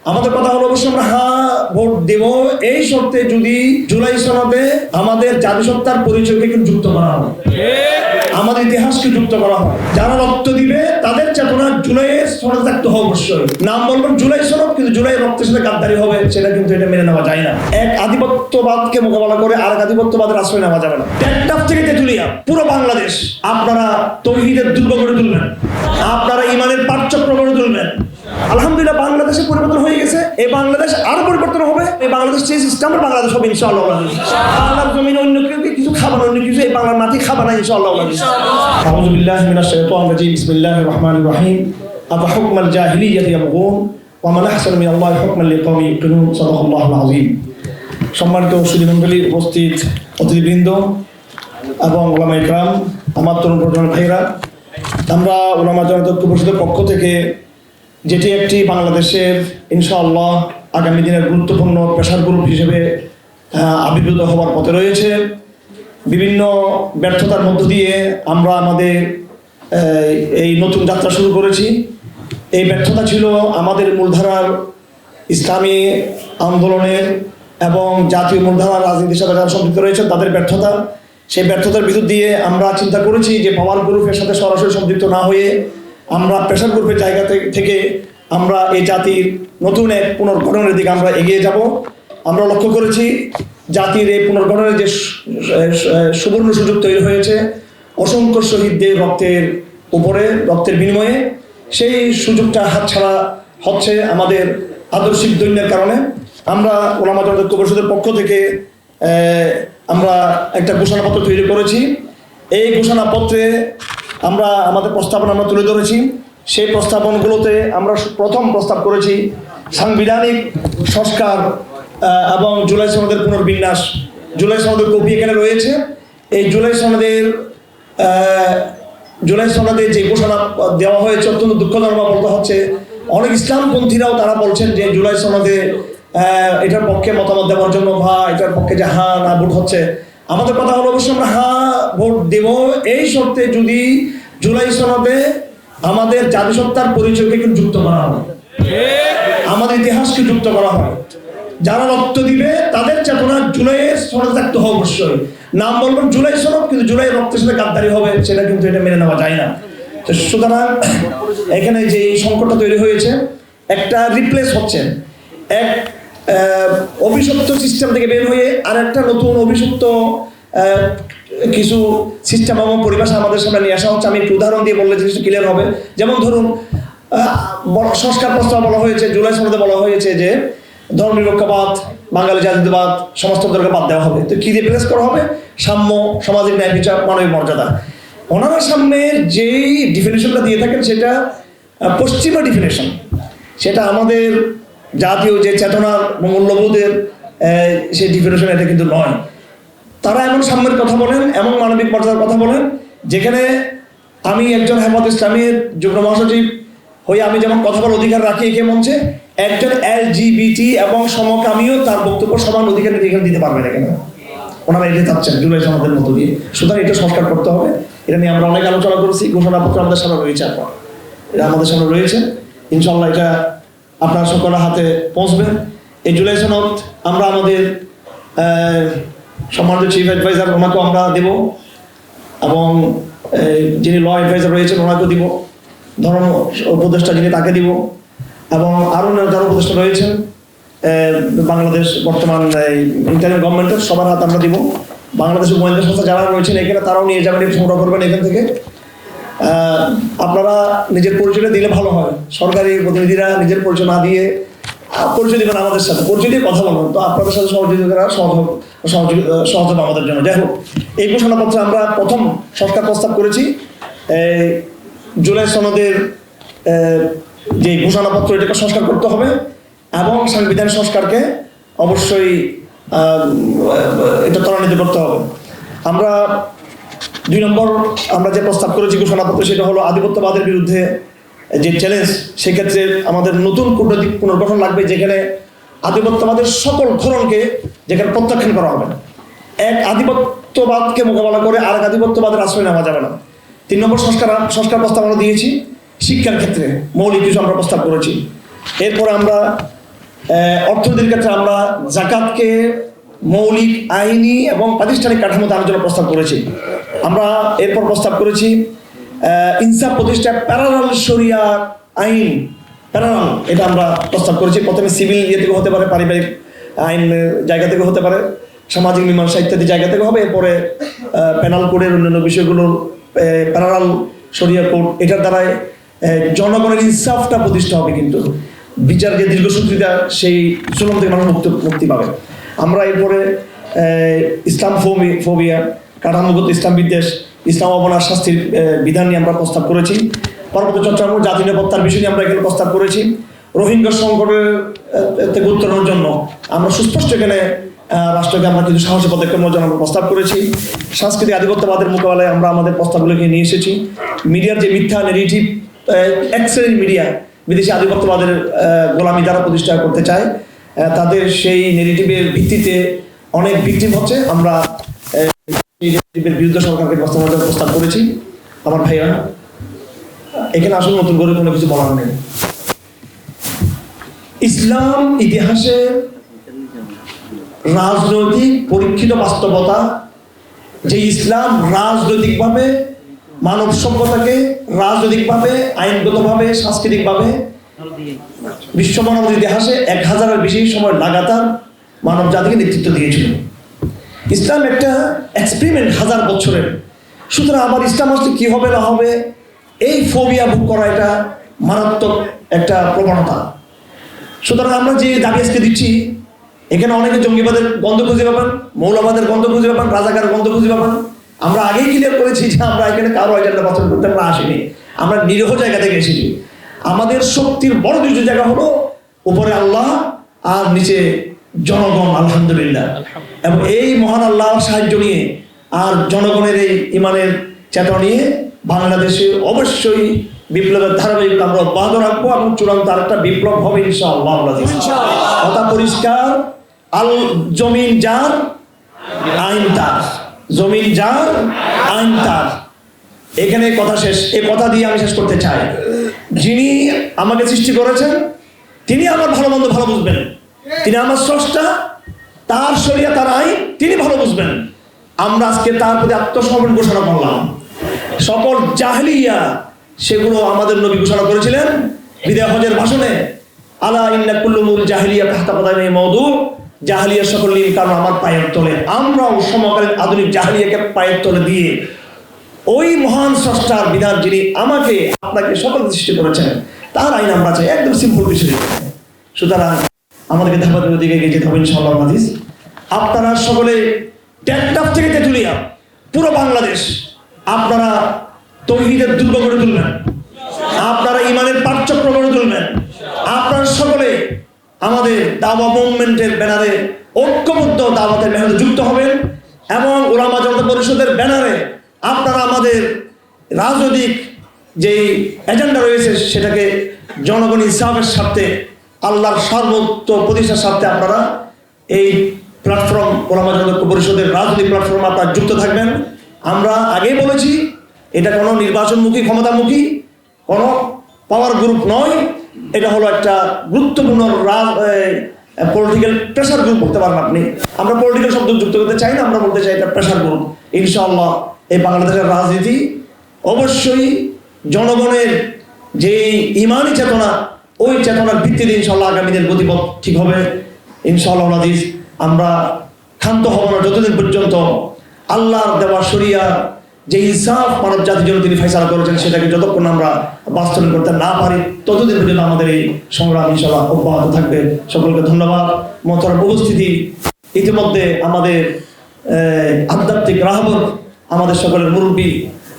আমাদের কথা হলো অবশ্যই আমরা হ্যাঁ ভোট দেব এই শর্তে যদি জুলাই সনদে আমাদের জাতিসত্তার পরিচয়কে কিন্তু যুক্ত করা হয়, আমাদের ইতিহাসকে যুক্ত করা হয়। যারা রক্ত দিবে তাদের চেতনা জুলাইয়ের সনদে থাকতে হবে অবশ্যই। নাম বলবেন জুলাই সনদ, কিন্তু জুলাই রক্তের সাথে গাদ্দারি হবে, সেটা কিন্তু এটা মেনে নেওয়া যায় না। এক আধিপত্যবাদকে মোকাবেলা করে আরেক আধিপত্যবাদের আশ্রয় নেওয়া যাবে না। টেকনাফ থেকে তেঁতুলিয়া পুরো বাংলাদেশ আপনারা তৌহিদের দুর্গ গড়ে তুলবেন, আপনারা ইমানের পাঠচক্র গড়ে তুলবেন। আলহামদুলিল্লাহ বাংলাদেশে পরিবর্তন হয়ে গেছে, এই বাংলাদেশ আরো পরিবর্তন হবে। এই বাংলাদেশ যে সিস্টেমের বাংলাদেশ হবে ইনশাআল্লাহ। বাংলার জমিনে অন্য কেউ কিছু খাবার, অন্য কিছু এই বাংলার মাটি খাবার না ইনশাআল্লাহ। আউযু বিল্লাহি মিনাশ শাইতানির রাজীম। বিসমিল্লাহির রহমানির রহিম। আফা হুকমাল জাহিলিয়াতি ইয়াবগুন ওয়া মান আহসানু মিনাল্লাহি হুকমান লিকাওমিন ইউকিনুন। সাদাকাল্লাহুল আযীম। সম্মানিত সুধীমণ্ডলী, উপস্থিত অতিথিবৃন্দ এবং ওলামা ইকরাম, আমার তরুণ প্রজন্মের ভাইরা, আমরা ওলামা জনতা ঐক্য পরিষদের পক্ষ থেকে যেটি একটি বাংলাদেশের ইনশাআল্লাহ আগামী দিনের গুরুত্বপূর্ণ প্রেসার গ্রুপ হিসেবে আবির্ভূত হওয়ার পথে রয়েছে, বিভিন্ন ব্যর্থতার মধ্য দিয়ে আমরা আমাদের এই নতুন যাত্রা শুরু করেছি। এই ব্যর্থতা ছিল আমাদের মূলধারার ইসলামী আন্দোলনের এবং জাতীয় মূলধারার রাজনীতির সাথে যারা সম্পৃক্ত রয়েছে তাদের ব্যর্থতা। সেই ব্যর্থতার ভিতর দিয়ে আমরা চিন্তা করেছি যে পাওয়ার গ্রুপের সাথে সরাসরি সম্পৃক্ত না হয়ে আমরা প্রেসার গ্রুপের জায়গা থেকে আমরা এই জাতির নতুন এক পুনর্গঠনের দিকে আমরা এগিয়ে যাব। আমরা লক্ষ্য করেছি জাতির এই পুনর্গঠনের যে সুবর্ণ সুযোগ তৈরি হয়েছে অসংখ্য শহীদদের রক্তের উপরে, রক্তের বিনিময়ে, সেই সুযোগটা হাতছাড়া হচ্ছে আমাদের আদর্শিক দৈন্যের কারণে। আমরা ওলামা জনতা ঐক্য পরিষদের পক্ষ থেকে আমরা একটা ঘোষণাপত্র তৈরি করেছি। এই ঘোষণাপত্রে আমরা আমাদের প্রস্তাবনা আমরা তুলে ধরেছি। সেই প্রস্তাবনগুলোতে আমরা প্রথম প্রস্তাব করেছি সাংবিধানিক সংস্কার এবং জুলাই সনদের পুনর্বিন্যাস। জুলাই সনদের কপি এখানে রয়েছে। এই জুলাই সনদে যে ঘোষণা দেওয়া হয়েছে অত্যন্ত দুঃখজনক বলতে হচ্ছে। অনেক ইসলামপন্থীরাও তারা বলছেন যে জুলাই সনদে এটার পক্ষে মতামত দেওয়ার জন্য বা এটার পক্ষে যে হ্যাঁ না ভোট হচ্ছে। আমাদের কথা হলো অবশ্যই আমরা হ্যাঁ ভোট দেব এই শর্তে যদি জুলাই সনদে আমাদের জাতিসত্তার পরিচয়কে কিন্তু যুক্ত করা হয়, আমাদের ইতিহাসকে যুক্ত করা হয়। যারা রক্ত দিবে তাদের চেতনা জুলাইয়ের সনদে থাকতে হবে অবশ্যই। নাম বলবেন জুলাই সনদ, কিন্তু জুলাই রক্তের সাথে গাদ্দারি হবে, সেটা কিন্তু এটা মেনে নেওয়া যায় না। তো সুতরাং এখানে যে সংকটটা তৈরি হয়েছে, একটা রিপ্লেস হচ্ছে, এক অভিশপ্ত সিস্টেম থেকে বের হয়ে আর একটা নতুন অভিশপ্ত কিছু সিস্টেম এবং পরিবেশ আমাদের সামনে নিয়ে আসা হচ্ছে। আমি একটু উদাহরণ দিয়ে বললে জিনিসটা ক্লিয়ার হবে। যেমন ধরুন সংস্কার প্রস্তাব বলা হয়েছে, জুলাই সনদে বলা হয়েছে যে ধর্মনিরপেক্ষবাদ, বাঙালি জাতীয়তাবাদ, সমাজতন্ত্রকে বাদ দেওয়া হবে। তো কি রিপ্লেস করা হবে? সাম্য, সামাজিক ন্যায় বিচার, মানবিক মর্যাদা। ওনারা সামনে যেই ডিফিনেশনটা দিয়ে থাকেন সেটা পশ্চিমা ডিফিনেশন, সেটা আমাদের জাতীয় যে চেতনার মূল্যবোধের সেই ডিফিনেশন এটা কিন্তু নয়। তারা এমন সাম্যের কথা বলেন, এমন মানবিক মর্যাদার কথা বলেন, যেখানে আমি একজন হেফাজত ইসলামের যুগ্ম মহাসচিব হয়ে আমি যেমন কথা বলার অধিকার রাখি একে মঞ্চে, একজন LGBT এবং সমকামীও তার বক্তব্য সমান অধিকার দিতে পারবে না। কেন ওনারা এটা চাচ্ছেন জুলাই সনদের মতো দিয়ে। সুতরাং এটা সংস্কার করতে হবে। এটা নিয়ে আমরা অনেক আলোচনা করেছি। ঘোষণাপত্র আমাদের সামনে রয়েছে, এটা আমাদের সামনে রয়েছে। ইনশাল্লাহ এটা আপনার সকলের হাতে পৌঁছবে। এই জুলাই সনদ আমরা আমাদের সম্মানিত চিফ অ্যাডভাইজার ওনাকেও আমরা দেব এবং যিনি ল অ্যাডভাইজার রয়েছেন ওনাকেও দিব, ধর্ম উপদেষ্টা যিনি তাকে দিব এবং আরও যারা উপদেষ্টা রয়েছেন বাংলাদেশ বর্তমান ইন্টারিম গভর্নমেন্টের সবার হাতে আমরা দিব। বাংলাদেশের গোয়েন্দা সংস্থা যারা রয়েছেন এখানে তারাও নিয়ে যাবেন, সংগ্রহ করবেন এখান থেকে। আপনারা নিজের পরিচয়টা দিলে ভালো হয়। সরকারি প্রতিনিধিরা নিজের পরিচয় না দিয়ে পরিচয় দেবেন আমাদের সাথে, পরিচয় দিয়ে কথা বলবেন, তো আপনাদের সাথে সহযোগিতা করা সহজ হবে আমাদের জন্য। যাই হোক, এই ঘোষণাপত্রে আমরা প্রথম সংস্কার প্রস্তাব করেছি জুলাই সনদের যে ঘোষণাপত্র এটাকে সংস্কার করতে হবে এবং সাংবিধানিক সংস্কারকে অবশ্যই এটা ত্বরান্বিত করতে হবে। আমরা 2 নম্বর আমরা যে প্রস্তাব করেছি ঘোষণাপত্র সেটা হলো আধিপত্যবাদের বিরুদ্ধে যে চ্যালেঞ্জ, সেক্ষেত্রে আমাদের নতুন কূটনৈতিক পুনর্গঠন লাগবে, যেখানে আধিপত্যবাদের সকল ধরনকে যেখানে প্রত্যাখ্যান করা হবে। এক আধিপত্যবাদকে মোকাবেলা করে আরেক আধিপত্যবাদের আশ্রয় নেওয়া যাবে না। 3 নম্বর সংস্কার প্রস্তাব আমরা দিয়েছি শিক্ষার ক্ষেত্রে মৌলিক কিছু আমরা প্রস্তাব করেছি। এরপর আমরা অর্থনীতির ক্ষেত্রে আমরা জাকাতকে মৌলিক আইনি এবং প্রাতিষ্ঠানিক কাঠামোতে আনার জন্য প্রস্তাব করেছি। আমরা এরপর প্রস্তাব করেছি ইনসাফ প্রতিষ্ঠা প্যারালাল শরিয়া আইন, প্যারালাল, এটা আমরা প্রস্তাব করেছি। প্রথমে সিভিল ইয়ে থেকে হতে পারে, পারিবারিক আইন জায়গা থেকে হতে পারে, সামাজিক মীমাংসা ইত্যাদি জায়গা থেকে হবে। এরপরে পেনাল কোডের অন্যান্য বিষয়গুলোর প্যারালাল শরিয়া কোড, এটার দ্বারাই জনগণের ইনসাফটা প্রতিষ্ঠা হবে, কিন্তু বিচার যে দীর্ঘসূত্রিতা সেই জুলুম থেকে মানুষ মুক্তি পাবে। আমরা এরপরে ইসলাম ফোবিয়া, কাঠামোগত ইসলাম বিদ্বেষ, ইসলাম অবমাননার শাস্তির বিধান নিয়ে আমরা প্রস্তাব করেছি। পার্বত্য চট্টগ্রাম জাতীয় নিরাপত্তার বিষয় নিয়ে আমরা এখানে প্রস্তাব করেছি। রোহিঙ্গা সংকটের থেকে উত্তরণের জন্য আমরা সুস্পষ্ট এখানে রাষ্ট্রকে আমরা কিছু সাহসী পদক্ষেপ নেওয়ার জন্য আমরা প্রস্তাব করেছি। সাংস্কৃতিক আধিপত্যবাদের মোকাবেলায় আমরা আমাদের প্রস্তাবগুলোকে নিয়ে এসেছি। মিডিয়ার যে মিথ্যা নেগেটিভ এক্সেলেন্ট মিডিয়া বিদেশি আধিপত্যবাদের গোলামি দ্বারা প্রতিষ্ঠা করতে চায়, তাদের সেই নেগেটিভের ভিত্তিতে অনেক ভিকটিম হচ্ছে। আমরা বিরুদ্ধে সরকারকে প্রস্তাব করেছি। আমার ভাইরা, এখানে আসলে নতুন করে কোনো কিছু বলার নেই। ইসলাম ইতিহাসে রাজনৈতিক পরীক্ষিত বাস্তবতা যে ইসলাম রাজনৈতিকভাবে মানব সভ্যতাকে রাজনৈতিকভাবে, আইনগতভাবে, সাংস্কৃতিকভাবে বিশ্ব মানব ইতিহাসে 1000-এর বেশি সময় লাগাতার মানব জাতিকে নেতৃত্ব দিয়েছিল। ইসলাম একটা এক্সপেরিমেন্ট 1000 বছরের। সুতরাং আবার ইসলাম আসলে কি হবে না হবে এই ফোবিয়া ভোগ করা এটা মারাত্মক একটা প্রবণতা। সুতরাং আমরা যে দাবি আজকে দিচ্ছি, এখানে অনেকে জঙ্গিবাদের গন্ধ খুঁজে পাবেন, মৌলবাদের গন্ধ খুঁজে পাবেন, রাজাকারের গন্ধ খুঁজে পাবেন। আমরা আগেই ক্লিয়ার করেছি যে আমরা এখানে কারো এজেন্ডা বাস্তবায়ন করতে আমরা আসিনি, আমরা নিরীহ জায়গা থেকে এসেছি। আমাদের শক্তির বড় দুটো জায়গা হলো উপরে আল্লাহ আর নিচে জনগণ, আলহামদুলিল্লাহ। এবং এই মহান আল্লাহর সাহায্য নিয়ে আর জনগণের এই ইমানের চেতনা নিয়ে বাংলাদেশে অবশ্যই বিপ্লবের ধারাবাহিকতা আমরা অব্যাহত রাখবো এবং চূড়ান্ত আরেকটা বিপ্লব হবে ইনশাআল্লাহ। কথা পরিষ্কার, আল জমিন যার আইন তার, জমিন যার আইন তার। এখানে কথা শেষ। এই কথা দিয়ে আমি শেষ করতে চাই, যিনি আমাকে সৃষ্টি করেছেন তিনি আমার ভালো মন্দ ভালো বুঝবেন, তিনি আমার স্রষ্টা, তার শরিয়া তার আইন তিনি ভালো বুঝবেন। আমরা আজকে তার প্রতি আত্মসমর্পণ ঘোষণা করলাম। সকল জাহেলিয়া সেগুলো আমাদের নবী ঘোষণা করেছিলেন বিদায় হজের ভাষণে, আলা ইন্না কুল্লু মুল জাহেলিয়া তাহতা কদামি মাউদু, জাহেলিয়ার সকল নিয়ম কারণ আমার পায়ের তলে। আমরাও সমকালীন আধুনিক জাহেলিয়াকে পায়ের তলে দিয়ে ওই মহান স্রষ্টার বিধান, যিনি আমাকে আপনাকে সকল সৃষ্টি করেছেন, তার আইন আমরা চাই। একদম সিম্পল বিষয়। সুতরাং আমাদেরকে ধাপাতের দিকে এগিয়ে যেতে হবে ইনশাআল্লাহ। আপনারা সকলে টেকটাপ থেকে তেঁতুলিয়া পুরো বাংলাদেশ আপনারা তৌহিদের দুর্গ করে তুলবেন, আপনারা ইমানের পাঠচক্র করে তুলবেন। আপনারা সকলে আমাদের দাওয়া মুভমেন্টের ব্যানারে ঐক্যবদ্ধ দাওয়াতের ব্যানারে যুক্ত হবেন এবং উলামা জনতা পরিষদের ব্যানারে আপনারা আমাদের রাজনৈতিক যেই এজেন্ডা রয়েছে সেটাকে জনগণ ইনসাফের স্বার্থে, আল্লাহর সর্বোচ্চ প্রতিষ্ঠার স্বার্থে আপনারা এই প্ল্যাটফর্ম উলামা জনতা পরিষদের রাজনৈতিক প্ল্যাটফর্মে আপনারা যুক্ত থাকবেন। আমরা আগেই বলেছি, এটা কোনো নির্বাচনমুখী, ক্ষমতামুখী কোনো পাওয়ার গ্রুপ নয়। এটা হলো একটা গুরুত্বপূর্ণ পলিটিক্যাল প্রেশার গ্রুপ বলতে পারেন আপনি। আমরা পলিটিক্যাল শব্দ যুক্ত করতে চাই না, আমরা বলতে চাই এটা প্রেশার গ্রুপ। ইনশাআল্লাহ এই বাংলাদেশের রাজনীতি অবশ্যই জনগণের যে ইমানি চেতনা, ওই চেতনার ভিত্তিতে ইনশাআল্লাহ আগামী দিনের গতিপথ ঠিক হবে ইনশাআল্লাহ। আমরা ক্ষান্ত হব না যতদিন পর্যন্ত আল্লাহর দেওয়া শরিয়া যে ইনসাফ মানব জাতির জন্য তিনি ফয়সালা করেছেন সেটাকে যতক্ষণ আমরা বাস্তবায়ন করতে না পারি ততদিন পর্যন্ত আমাদের এই সংগ্রাম ইনশাআল্লাহ অব্যাহত থাকবে। সকলকে ধন্যবাদ। মোহতারাম উপস্থিতি, ইতিমধ্যে আমাদের আধ্যাত্মিক রাহবর, আমাদের সকলের মুরব্বী,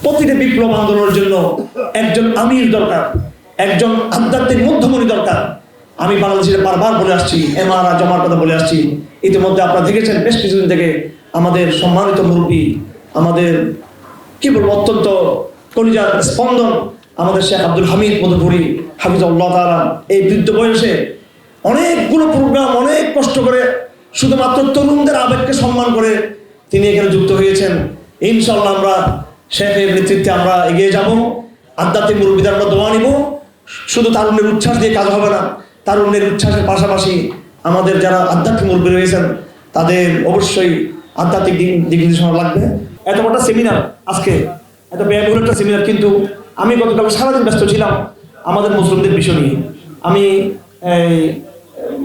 প্রতিটি বিপ্লব আন্দোলনের জন্য একজন আমির দরকার, একজন আধ্যাত্মিক মধ্যমণি দরকার। আমি বাংলাদেশে বারবার বলে আসছি, এমআরআ জমার কথা বলে আসছি। ইতিমধ্যে আপনারা দেখেছেন বেশ কিছুদিন থেকে আমাদের সম্মানিত মুরব্বী, আমাদের কি বলবো অত্যন্ত কলিজার স্পন্দন আমাদের শেখ আব্দুল হামিদ মধুপুরী হাফিজাহুল্লাহ তাআলা, এই বৃদ্ধ বয়সে অনেকগুলো প্রোগ্রাম অনেক কষ্ট করে শুধুমাত্র তরুণদের আবেগকে সম্মান করে তিনি এখানে যুক্ত হয়েছেন। ইনশাআল্লাহ আমরা শেখের নেতৃত্বে আমরা এগিয়ে যাব। আধ্যাত্মিক মুরব্বীদের আমরা দোয়া নিব। শুধু তারুণ্যের উচ্ছ্বাস দিয়ে কাজ হবে না, তারুণ্যের উচ্ছ্বাসের পাশাপাশি আমাদের যারা আধ্যাত্মিক মুরব্বী রয়েছেন তাদের অবশ্যই আধ্যাত্মিক দিক নির্দেশনা লাগবে। এত বড় সেমিনার, আজকে এত ব্যয়বহুল একটা সেমিনার, কিন্তু আমি গতকাল সারাদিন ব্যস্ত ছিলাম আমাদের মুসলিমদের বিষয় নিয়ে। আমি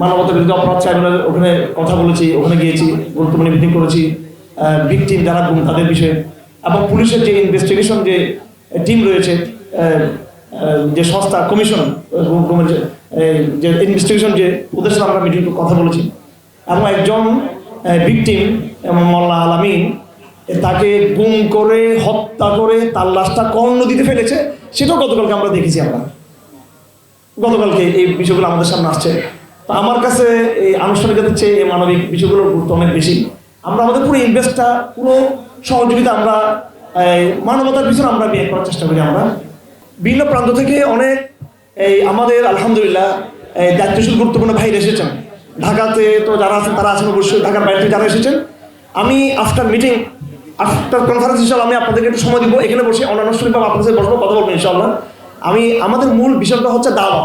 মানবতা বিরোধী অপরাধ ট্রাইব্যুনাল ওখানে কথা বলেছি, ওখানে গিয়েছি, গুরুত্বপূর্ণ মিটিং করেছি ভিকটিম যারা গুম তাদের বিষয়ে, এবং পুলিশের যে ইনভেস্টিগেশন যে টিম রয়েছে, যে সংস্থা কমিশন যে ইনভেস্টিগেশন যে ওদের সাথে আমরা মিটিং কথা বলেছি। এবং একজন ভিকটিম মোল্লা আলামিন, তাকে গুম করে হত্যা করে তার লাশটা কর্ণ দিতে ফেলেছে, সেটাও গতকালকে আমরা দেখেছি। আমরা গতকালকে এই বিষয়গুলো আমাদের সামনে আসছে। তো আমার কাছে এই আনুষ্ঠানিকতার চেয়ে এই মানবিক বিষয়গুলোর গুরুত্ব অনেক বেশি। আমরা আমাদের পুরো ইনভেস্টটা, পুরো সহযোগিতা আমরা মানবতার পিছনে আমরা ব্যয় করার চেষ্টা করি। আমরা বিভিন্ন প্রান্ত থেকে অনেক আমাদের আলহামদুলিল্লাহ দায়িত্বশীল গুরুত্বপূর্ণ ভাইরা এসেছেন। ঢাকাতে তো যারা আছেন তারা আছেন, অবশ্যই ঢাকার বাইরে থেকে যারা এসেছেন। আমি আফটার কনফারেন্স ইনশাল্লাহ আমি আপনাদেরকে একটু সময় দিব, এখানে বসে অনানুষ্ঠানিকভাবে আপনাদের সাথে বসবো, কথা বলবো ইনশাল্লাহ। আমাদের মূল বিষয়টা হচ্ছে দাওয়া।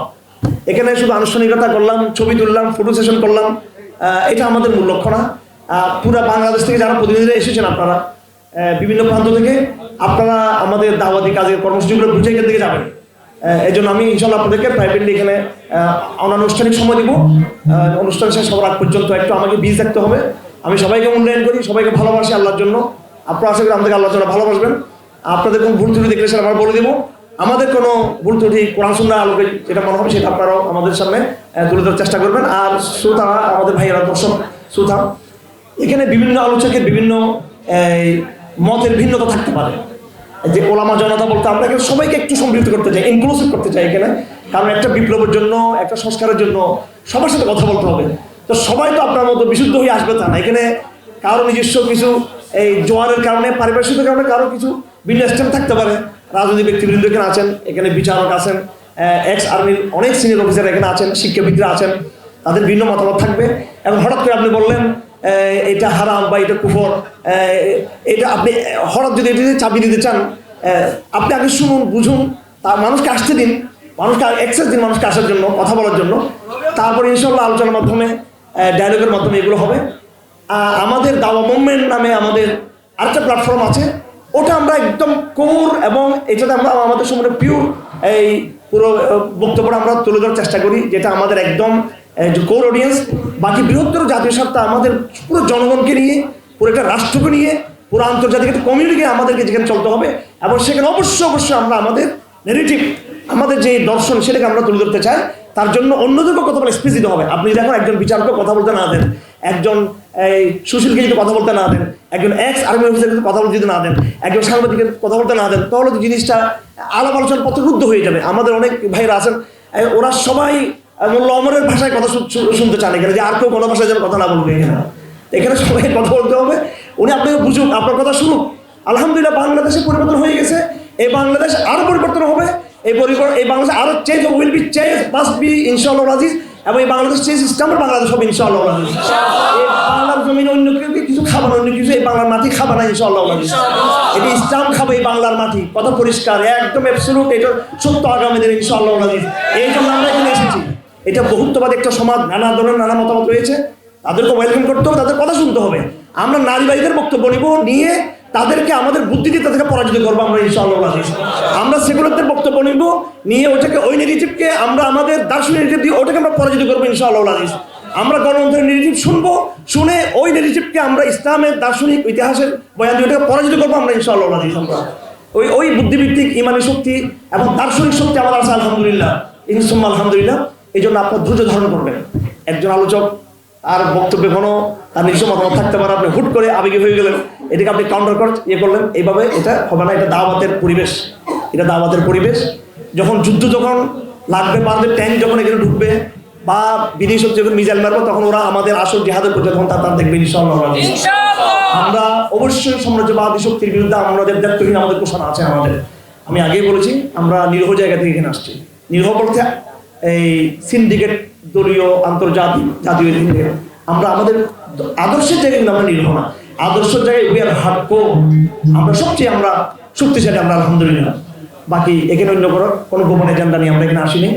এখানে শুধু আনুষ্ঠানিকতা করলাম, ছবি তুললাম, ফটো সেশন করলাম, এটা আমাদের মূল লক্ষ্য না। পুরো বাংলাদেশ থেকে যারা প্রতিনিধিরা এসেছেন, আপনারা বিভিন্ন প্রান্ত থেকে, আপনারা আমাদের দাওয়াতি কাজের কর্মসূচিগুলো বুঝে এখান থেকে যাবেন। এই জন্য আমি ইনশাল্লাহ আপনাদেরকে প্রাইভেটলি এখানে অনানুষ্ঠানিক সময় দিব। অনুষ্ঠান শেষ হওয়ার আগ পর্যন্ত একটু আমাকে বিজি থাকতে হবে। আমি সবাইকে মূল্যায়ন করি, সবাইকে ভালোবাসি আল্লাহর জন্য। আপনারা আশা করি আমাদেরকে আল্লাহর জন্য ভালোবাসবেন। আপনাদের কোনো ভুল ত্রুটি দেখলে সেটা আমরা বলে দেবো। আমাদের কোনো ভুল ত্রুটি কোরআন সুন্নাহর আলোকে যেটা মনে হবে সেটা আপনারাও আমাদের সামনে তুলে ধরার চেষ্টা করবেন। আর শ্রোতা, আমাদের ভাইয়েরা, দর্শক শ্রোতা, এখানে বিভিন্ন আলোচকের বিভিন্ন মতের ভিন্নতা থাকতে পারে। যে ওলামা জনতা বলতে আমরা এখানে সবাইকে একটু সম্পৃক্ত করতে চাই, ইনক্লুসিভ করতে চাই এখানে। কারণ একটা বিপ্লবের জন্য, একটা সংস্কারের জন্য সবার সাথে কথা বলতে হবে। তো সবাই তো আপনার মতো বিশুদ্ধ হয়ে আসবে তা না। এখানে কারো নিজস্ব কিছু জোয়ারের কারণে, পারিপার্শ্বিক কারণে কারো কিছু ভিন্ন স্ট্যান্ড থাকতে পারে। রাজনৈতিক ব্যক্তিবৃন্দ এখানে আছেন, এখানে বিচারক আছেন, এক্স আর্মির অনেক সিনিয়র অফিসার এখানে আছেন, শিক্ষাবিদরা আছেন, তাদের ভিন্ন মতামত থাকবে। এবং হঠাৎ করে আপনি বললেন এটা হারাম বা এটা কুফর, এটা আপনি হঠাৎ যদি এটা চাপিয়ে দিতে চান, আপনি আগে শুনুন, বুঝুন, তার মানুষকে আসতে দিন, মানুষকে অ্যাক্সেস দিন, মানুষকে আসার জন্য, কথা বলার জন্য। তারপরে ইনশাল্লাহ আলোচনার মাধ্যমে, ডায়ালগের মাধ্যমে এগুলো হবে। আমাদের দাওয়া মুভমেন্ট নামে আমাদের আরেকটা প্ল্যাটফর্ম আছে, ওটা আমরা একদম কোর, এবং এটাতে আমরা আমাদের সম্পূর্ণ পিওর এই পুরো বক্তব্যটা আমরা তুলে ধরার চেষ্টা করি, যেটা আমাদের একদম কোর অডিয়েন্স। বাকি বৃহত্তর জাতীয় স্বার্থ আমাদের পুরো জনগণকে নিয়ে, পুরো একটা রাষ্ট্রকে নিয়ে, পুরো আন্তর্জাতিক একটা কমিউনিটিকে আমাদেরকে যেখানে চলতে হবে, এবং সেখানে অবশ্যই আমরা আমাদের নেগেটিভ, আমাদের যে দর্শন সেটাকে আমরা তুলে ধরতে চাই। তার জন্য অন্যদেরকেও কথা বলে স্পেস দিতে হবে। আপনি দেখুন, একজন বিচারককে কথা বলতে না দেন, একজন সুশীলকে যদি কথা বলতে না দেন, একজন এক্স আর্মি অফিসারকে কথা বলতে যদি না দেন, একজন সাংবাদিকের কথা বলতে না দেন, তাহলে তো জিনিসটা আলাপ আলোচনার পথে রুদ্ধ হয়ে যাবে। আমাদের অনেক ভাইরা আছেন, ওরা সবাই মোল্লা ওমরের ভাষায় কথা শুনতে চান এখানে, যে আর কেউ কোনো ভাষায় যেন কথা না বলবে। এখানে সবাই কথা বলতে হবে, উনি আপনাকে বুঝুক, আপনার কথা শুনুক। আলহামদুলিল্লাহ বাংলাদেশে পরিবর্তন হয়ে গেছে, এই বাংলাদেশ আরও পরিবর্তন হবে, এই বাংলাদেশ আরও change will be change, must be ইনশাআল্লাহ রাজিজ। এবং এই বাংলাদেশ চেঞ্জ ইসলামের বাংলাদেশ হবে ইনশাআল্লাহ রাজিজ। এই বাংলার জমিনে অন্য কেউ কিছু খাবে না, অন্য কিছু এই বাংলার মাটি খাবে না ইনশাআল্লাহ রাজিজ। এটি ইসলাম খাবে, এই বাংলার মাটি, কথা পরিষ্কার, একদম অ্যাবসলিউট, এটা সত্য আগামী দিনে ইনশাআল্লাহ রাজিজ। এই জন্য আমরা এখানে এসেছি। এটা বহুত্ববাদী একটা সমাজ, নানা ধরনের নানা মতামত রয়েছে, তাদেরকে ওয়েলকাম করতে হবে, তাদের কথা শুনতে হবে। আমরা নারীবাহীদের বক্তব্য নিয়ে তাদেরকে আমাদের বুদ্ধি দিয়ে তাদেরকে পরাজিত করবো আমরা ইনশাআল্লাহ রাজিজ। আমরা সেকুলারদের বক্তব্য নিয়ে ওটাকে, ওই নেগেটিভকে আমরা আমাদের দার্শনিক নেগেটিভ দিয়ে ওটাকে আমরা পরাজিত করবো ইনশাআল্লাহ রাজিজ। আমরা গণতন্ত্রের নেগেটিভ শুনবো, শুনে ওই নেগেটিভকে আমরা ইসলামের দার্শনিক ইতিহাসের বয়ান দিয়ে ওটাকে পরাজিত করবো আমরা ইনশাআল্লাহ রাজিজ। আমরা ওই বুদ্ধিভিত্তিক ইমানি শক্তি এবং দার্শনিক শক্তি আমাদের আছে আলহামদুলিল্লাহ, ইনশাআল্লাহ আলহামদুলিল্লাহ। এই জন্য আপনার ধৈর্য ধারণ করবেন। একজন আলোচক আর বক্তব্যে কোনো তার নিজস্ব মতামত থাকতে পারে, আপনি হুট করে আবেগী হয়ে গেলেন, এটাকে আপনি কাউন্টার করলেন, এইভাবে এটা হবে না। এটা দাওয়াতের পরিবেশ, এটা দাওয়াতের পরিবেশ। যখন যুদ্ধ যখন লাগবে, পারবে, ট্যাঙ্ক যখন এখানে ঢুকবে, বা বিদেশি শক্তি যখন মিসাইল মারবে, তখন ওরা আমাদের আসল জিহাদের করছে, তখন তার দেখবে ইনশাআল্লাহ। আমরা অবশ্যই সাম্রাজ্যবাদী শক্তির বিরুদ্ধে আমাদের দায়িত্বহীন, আমাদের ঘোষণা আছে আমাদের। আমি আগেই বলেছি, আমরা নিরীহ জায়গা থেকে এখানে আসছি। নিরীহ বলতে এই সিন্ডিকেট, দলীয়, আন্তর্জাতিক, জাতীয়, আমরা আমাদের আদর্শের জায়গায় কিন্তু আমরা নির্ভর না। আদর্শের জায়গায় উই আর হার্ডকোর, আমরা সবচেয়ে আমরা শক্তিশালী, আমরা আলহামদুলিল্লাহ। বাকি এখানে অন্য কোনো গোপন এজেন্ডা নিয়ে আমরা এখানে আসিনি।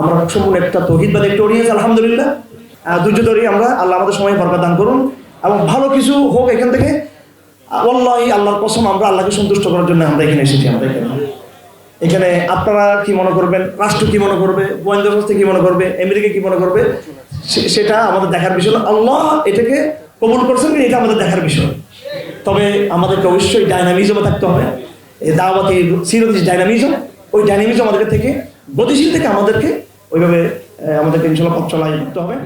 আমরা সম্পূর্ণ একটা তৌহিদবাদী একটা অডিয়েন্স আলহামদুলিল্লাহ। ধৈর্য ধরি আমরা। আল্লাহ আমাদের সময় বরকত দান করুন এবং ভালো কিছু হোক এখান থেকে। ওয়াল্লাহি আল্লাহর কসম, আমরা আল্লাহকে সন্তুষ্ট করার জন্য আমরা এখানে এসেছি। আমরা এখানে আপনারা কি মনে করবেন, রাষ্ট্র কি মনে করবে, গোয়েন্দা সংস্থা কি মনে করবে, আমেরিকা কি মনে করবে, সেটা আমাদের দেখার বিষয় না। আল্লাহ এটাকে কবুল করছেন, এটা আমাদের দেখার বিষয়। তবে আমাদেরকে অবশ্যই ডাইনামিজমে থাকতে হবে। এই দাওয়াতে সিরত ডাইনামিজম, ওই ডাইনামিজম আমাদেরকে থেকে গতিশীল থেকে আমাদেরকে ওইভাবে আমাদেরকে ইনশাআল্লাহ পথ চলাই করতে হবে।